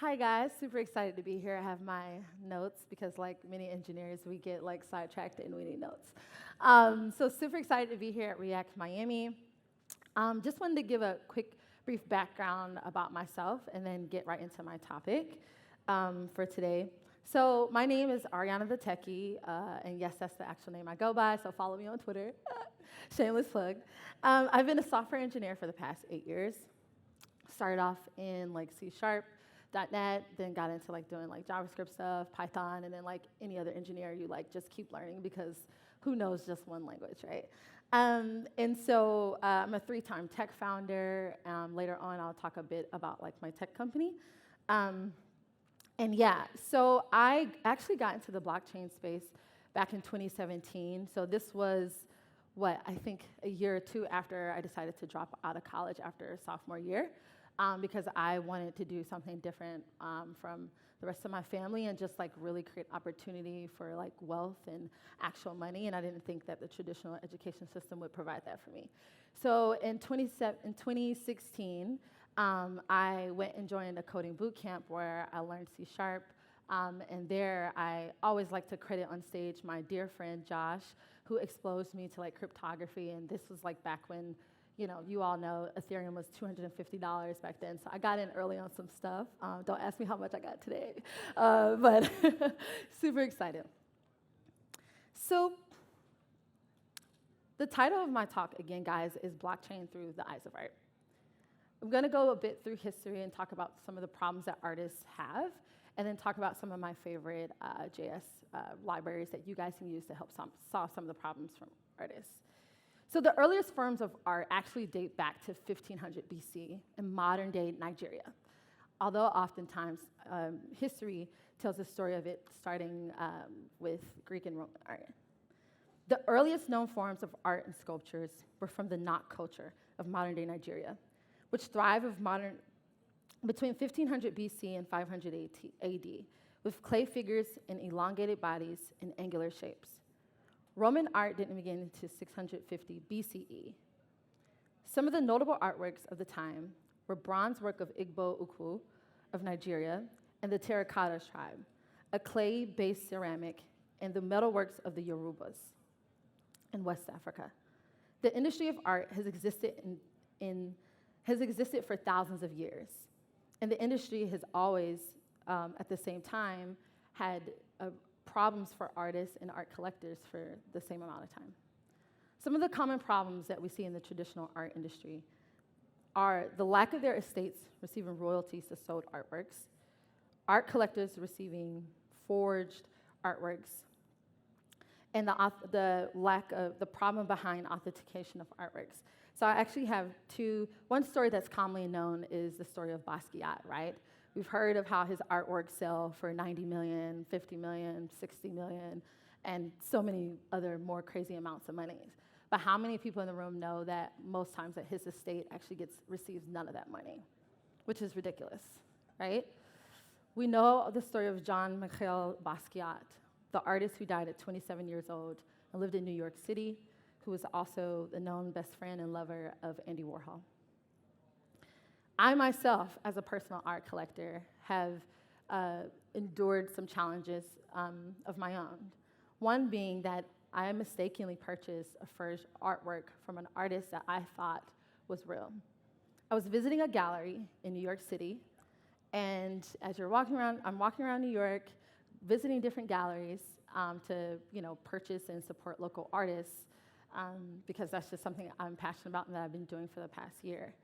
Hi guys, super excited to be here. I have my notes because like many engineers, we get like sidetracked and we need notes. So super excited to be here at React Miami. Just wanted to give a quick, brief background about myself and then get right into my topic for today. So my name is Ariana The Techie, and yes, that's the actual name I go by, so follow me on Twitter. Shameless plug. I've been a software engineer for the past 8 years. Started off in like C#, .NET, then got into like doing like JavaScript stuff, Python, and then like any other engineer, you like just keep learning because who knows just one language, right? And so I'm a 3-time tech founder. Later on, I'll talk a bit about like my tech company. And yeah, so I actually got into the blockchain space back in 2017. So this was I think a year or two after I decided to drop out of college after sophomore year. Because I wanted to do something different from the rest of my family and just like really create opportunity for like wealth and actual money. And I didn't think that the traditional education system would provide that for me. So in 2016, I went and joined a coding boot camp where I learned C#. And there, I always like to credit on stage my dear friend Josh, who exposed me to like cryptography. And this was like back when, you all know Ethereum was $250 back then. So I got in early on some stuff. Don't ask me how much I got today, but super excited. So the title of my talk, again, guys, is Blockchain Through the Eyes of Art. I'm going to go a bit through history and talk about some of the problems that artists have, and then talk about some of my favorite JS libraries that you guys can use to help solve some of the problems from artists. So the earliest forms of art actually date back to 1500 BC in modern-day Nigeria, although oftentimes history tells the story of it starting with Greek and Roman art. The earliest known forms of art and sculptures were from the Nok culture of modern-day Nigeria, which thrived between 1500 BC and 500 AD, with clay figures in elongated bodies and angular shapes. Roman art didn't begin until 650 BCE. Some of the notable artworks of the time were bronze work of Igbo Ukwu of Nigeria and the Terracotta tribe, a clay-based ceramic, and the metalworks of the Yorubas in West Africa. The industry of art has existed for thousands of years, and the industry has always, at the same time, had problems for artists and art collectors for the same amount of time. Some of the common problems that we see in the traditional art industry are the lack of their estates receiving royalties to sold artworks, art collectors receiving forged artworks, and the problem behind authentication of artworks. So I actually have one story that's commonly known is the story of Basquiat, right? We've heard of how his artworks sell for 90 million, 50 million, 60 million, and so many other more crazy amounts of money. But how many people in the room know that most times that his estate actually receives none of that money, which is ridiculous, right? We know the story of Jean-Michel Basquiat, the artist who died at 27 years old and lived in New York City, who was also the known best friend and lover of Andy Warhol. I myself, as a personal art collector, have endured some challenges of my own. One being that I mistakenly purchased a first artwork from an artist that I thought was real. I was visiting a gallery in New York City, and as I'm walking around New York, visiting different galleries to purchase and support local artists because that's just something I'm passionate about and that I've been doing for the past year.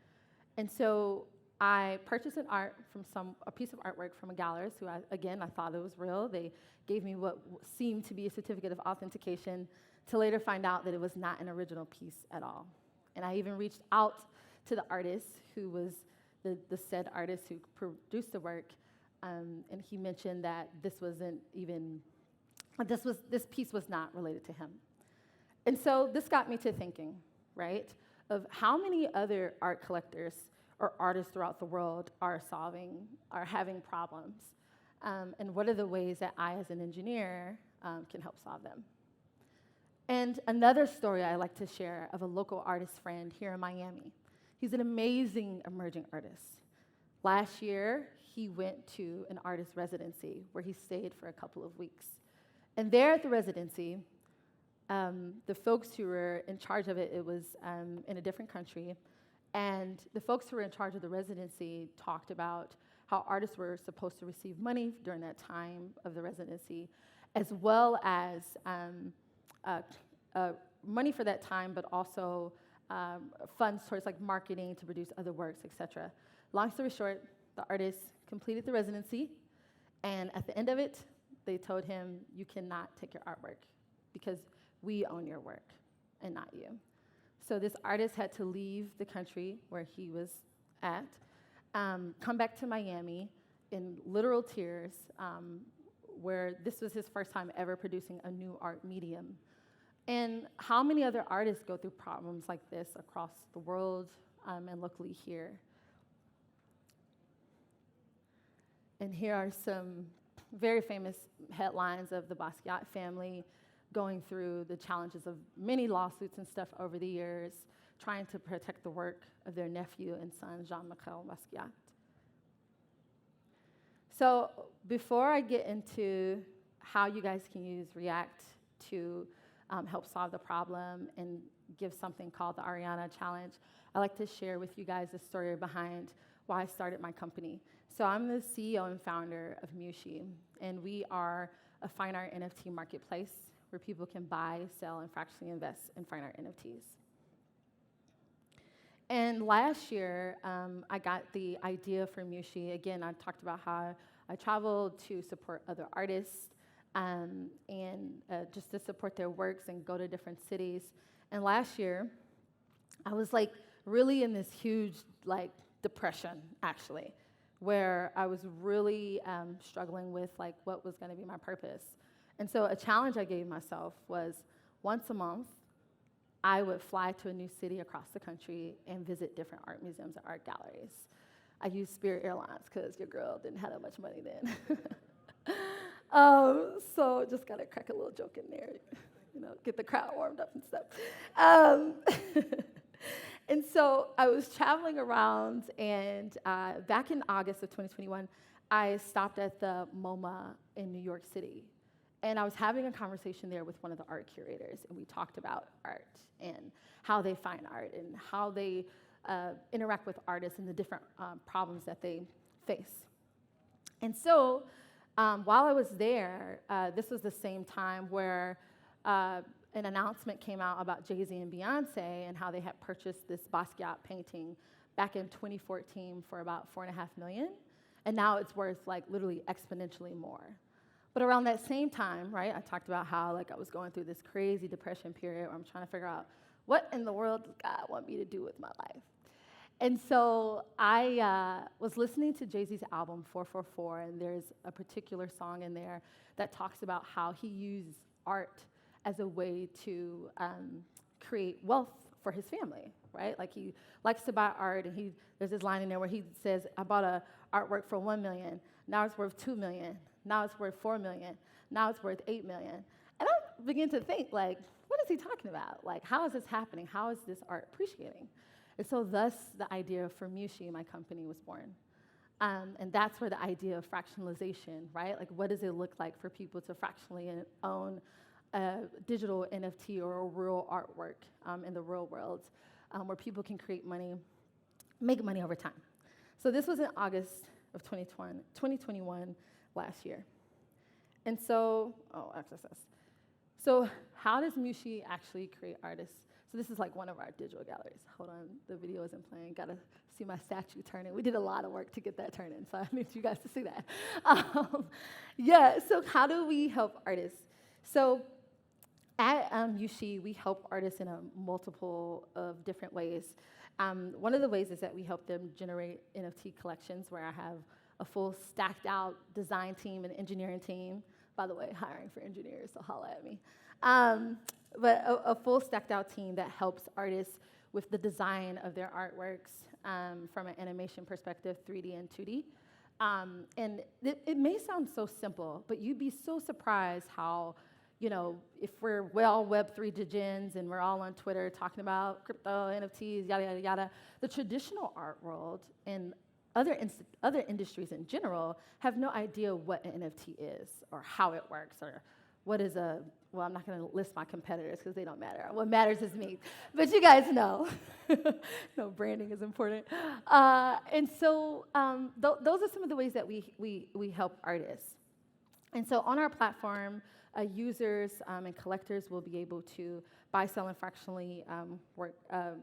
And so I purchased a piece of artwork from a gallerist who, I thought it was real. They gave me what seemed to be a certificate of authentication to later find out that it was not an original piece at all. And I even reached out to the artist who was the said artist who produced the work, and he mentioned that this piece was not related to him. And so this got me to thinking, right, of how many other art collectors or artists throughout the world are having problems, and what are the ways that I, as an engineer, can help solve them. And another story I like to share of a local artist friend here in Miami. He's an amazing emerging artist. Last year, he went to an artist residency where he stayed for a couple of weeks. And there at the residency, the folks who were in charge of it, it was in a different country, and the folks who were in charge of the residency talked about how artists were supposed to receive money during that time of the residency, as well as money for that time, but also funds towards like marketing to produce other works, etc. Long story short, the artist completed the residency, and at the end of it, they told him, you cannot take your artwork because we own your work and not you. So this artist had to leave the country where he was at, come back to Miami in literal tears, where this was his first time ever producing a new art medium. And how many other artists go through problems like this across the world and locally here? And here are some very famous headlines of the Basquiat family going through the challenges of many lawsuits and stuff over the years, trying to protect the work of their nephew and son, Jean-Michel Basquiat. So before I get into how you guys can use React to help solve the problem and give something called the Ariana Challenge, I'd like to share with you guys the story behind why I started my company. So I'm the CEO and founder of Mushi, and we are a fine art NFT marketplace where people can buy, sell, and fractionally invest in fine art NFTs. And last year, I got the idea for Mushi. Again, I talked about how I traveled to support other artists and just to support their works and go to different cities. And last year, I was like really in this huge like depression, actually, where I was really struggling with like what was going to be my purpose. And so a challenge I gave myself was once a month, I would fly to a new city across the country and visit different art museums and art galleries. I used Spirit Airlines because your girl didn't have that much money then. So just got to crack a little joke in there, you know, get the crowd warmed up and stuff. And so I was traveling around, and back in August of 2021, I stopped at the MoMA in New York City. And I was having a conversation there with one of the art curators, and we talked about art and how they find art and how they interact with artists and the different problems that they face. And so while I was there, this was the same time where an announcement came out about Jay-Z and Beyonce and how they had purchased this Basquiat painting back in 2014 for about $4.5 million, and now it's worth like literally exponentially more. But around that same time, right, I talked about how like I was going through this crazy depression period where I'm trying to figure out what in the world does God want me to do with my life. And so I was listening to Jay-Z's album 444, and there's a particular song in there that talks about how he used art as a way to create wealth for his family, right? Like he likes to buy art, and there's this line in there where he says, I bought a artwork for $1 million, now it's worth $2 million. Now it's worth $4 million. Now it's worth $8 million. And I begin to think, like, what is he talking about? Like, how is this happening? How is this art appreciating? And so thus, the idea for Mushi, my company, was born. And that's where the idea of fractionalization, right? Like, what does it look like for people to fractionally own a digital NFT or a real artwork in the real world, where people can create money, make money over time. So this was in August of 2021, last year. And so, XSS. So how does Mushi actually create artists? So this is like one of our digital galleries. Hold on, the video isn't playing. Gotta see my statue turning. We did a lot of work to get that turning, so I need you guys to see that. So how do we help artists? So at Mushi, we help artists in a multiple of different ways. One of the ways is that we help them generate NFT collections, where I have a full stacked out design team and engineering team. By the way, hiring for engineers, so holla at me. But a full stacked out team that helps artists with the design of their artworks from an animation perspective, 3D and 2D. And it may sound so simple, but you'd be so surprised how, you know, if we're all Web3 degens and we're all on Twitter talking about crypto, NFTs, yada, yada, yada, the traditional art world and other industries in general have no idea what an NFT is or how it works or what is a, well, I'm not going to list my competitors because they don't matter. What matters is me. But you guys know. No, branding is important. And so those are some of the ways that we help artists. And so on our platform, users and collectors will be able to buy, sell, and fractionally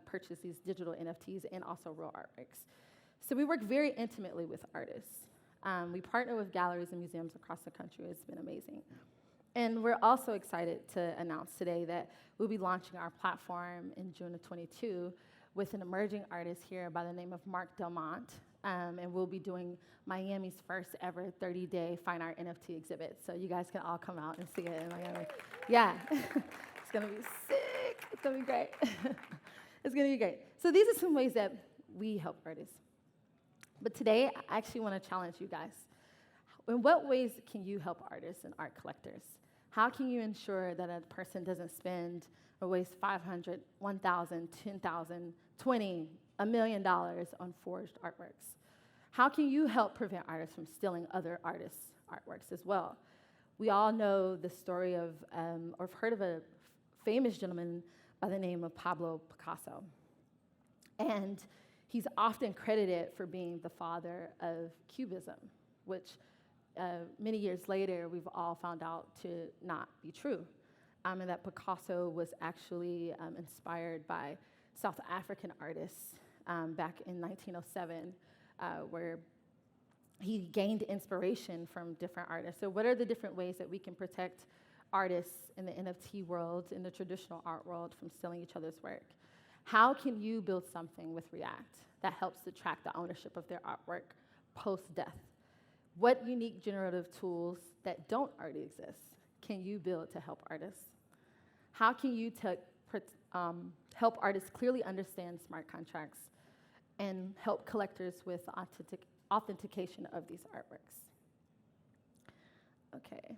purchase these digital NFTs and also real artworks. So we work very intimately with artists. We partner with galleries and museums across the country. It's been amazing. And we're also excited to announce today that we'll be launching our platform in June of 22 with an emerging artist here by the name of Mark Delmont. And we'll be doing Miami's first ever 30-day fine art NFT exhibit. So you guys can all come out and see it in Miami. Yeah, it's gonna be sick. It's gonna be great. It's gonna be great. So these are some ways that we help artists. But today, I actually wanna challenge you guys. In what ways can you help artists and art collectors? How can you ensure that a person doesn't spend or waste $500, $1,000, $10,000, $20, $1 million on forged artworks? How can you help prevent artists from stealing other artists' artworks as well? We all know the story of, or have heard of a famous gentleman by the name of Pablo Picasso. And he's often credited for being the father of Cubism, which many years later, we've all found out to not be true, and that Picasso was actually inspired by South African artists back in 1907, where he gained inspiration from different artists. So what are the different ways that we can protect artists in the NFT world, in the traditional art world, from stealing each other's work? How can you build something with React that helps to track the ownership of their artwork post-death? What unique generative tools that don't already exist can you build to help artists? How can you help artists clearly understand smart contracts and help collectors with authentication of these artworks? Okay.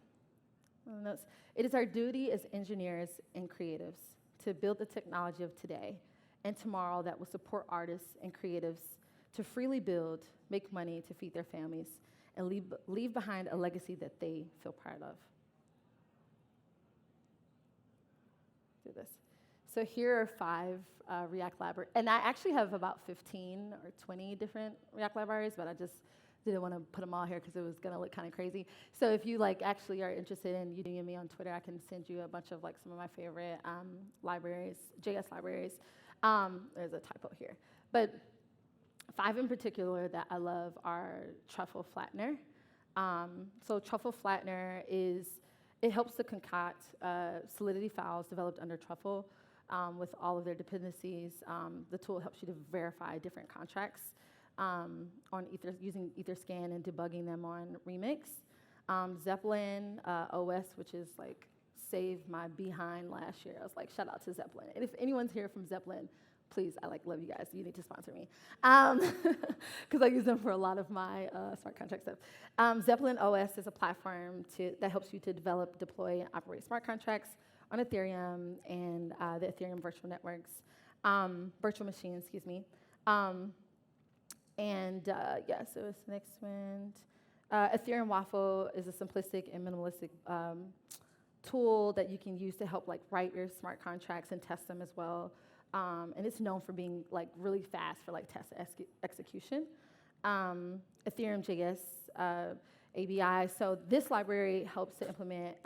It is our duty as engineers and creatives to build the technology of today and tomorrow that will support artists and creatives to freely build, make money to feed their families, and leave behind a legacy that they feel proud of. Do this. So here are 5 React libraries. And I actually have about 15 or 20 different React libraries, but I just didn't want to put them all here because it was going to look kind of crazy. So if you actually are interested in using me on Twitter, I can send you a bunch of some of my favorite libraries, JS libraries. There's a typo here. But 5 in particular that I love are Truffle Flattener. So Truffle Flattener it helps to concatenate Solidity files developed under Truffle with all of their dependencies. The tool helps you to verify different contracts on using Etherscan and debugging them on Remix. Zeppelin OS, which is saved my behind last year. I was like, shout out to Zeppelin. And if anyone's here from Zeppelin, please, I love you guys. You need to sponsor me. Because I use them for a lot of my smart contract stuff. Zeppelin OS is a platform that helps you to develop, deploy, and operate smart contracts on Ethereum and the Ethereum virtual networks, virtual machines, excuse me. So it's the next one. Ethereum Waffle is a simplistic and minimalistic tool that you can use to help write your smart contracts and test them as well. And it's known for being really fast for test execution. Ethereum.js ABI. So this library helps to implement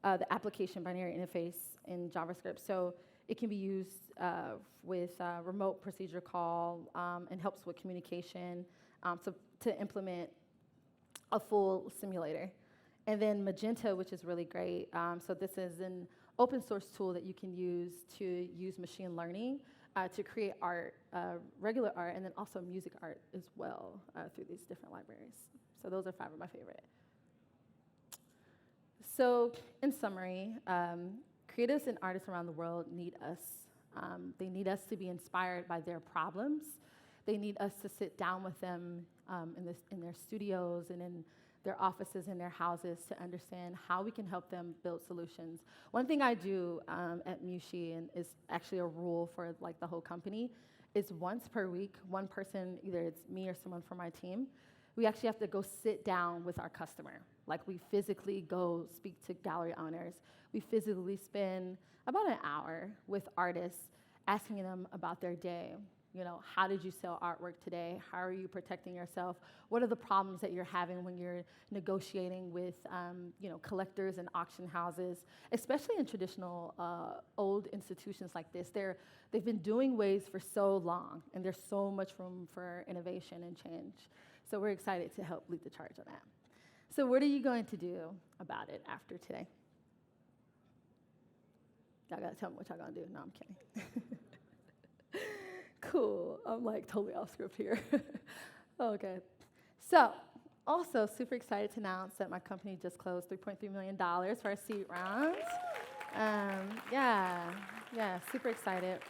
the application binary interface in JavaScript. So it can be used with remote procedure call and helps with communication. So to implement a full simulator. And then Magenta, which is really great. So this is an open source tool that you can use to use machine learning to create art, regular art, and then also music art as well through these different libraries. So those are 5 of my favorite. So in summary, creatives and artists around the world need us. They need us to be inspired by their problems. They need us to sit down with them in their studios and in their offices and their houses to understand how we can help them build solutions. One thing I do at Mushi, and is actually a rule for the whole company, is once per week, one person, either it's me or someone from my team, we actually have to go sit down with our customer. Like, we physically go speak to gallery owners. We physically spend about an hour with artists, asking them about their day. You know, how did you sell artwork today? How are you protecting yourself? What are the problems that you're having when you're negotiating with, collectors and auction houses, especially in traditional old institutions like this? They've been doing ways for so long, and there's so much room for innovation and change. So we're excited to help lead the charge on that. So what are you going to do about it after today? Y'all gotta tell me what y'all gonna do. No, I'm kidding. Cool. I'm like totally off script here. Okay. So, also super excited to announce that my company just closed $3.3 million for our seed round. Super excited.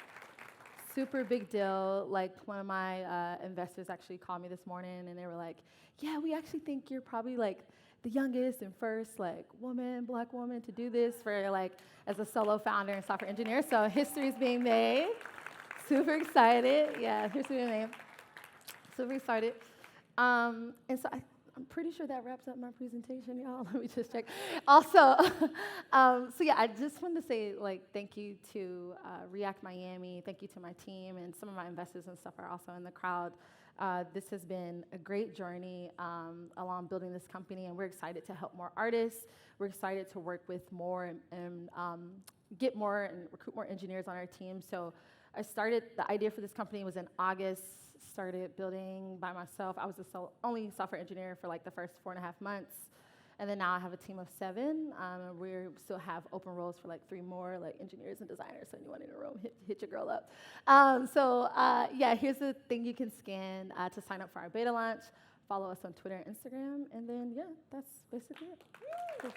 Super big deal. Like, one of my investors actually called me this morning, and they were like, yeah, we actually think you're probably like the youngest and first like black woman to do this for like as a solo founder and software engineer. So history is being made. Super excited. Yeah, history is being made. Super excited. And so I'm pretty sure that wraps up my presentation, y'all. Let me just check. Also, I just wanted to say, like, thank you to React Miami. Thank you to my team, and some of my investors and stuff are also in the crowd. This has been a great journey along building this company, and we're excited to help more artists. We're excited to work with more and get more and recruit more engineers on our team. So the idea for this company was in August. Started building by myself. I was the only software engineer for like the first 4.5 months. And then now I have a team of 7. We still have open roles for like 3 more like engineers and designers. So anyone in the room, hit your girl up. Here's the thing you can scan to sign up for our beta launch. Follow us on Twitter and Instagram. And then, that's basically it. Cool.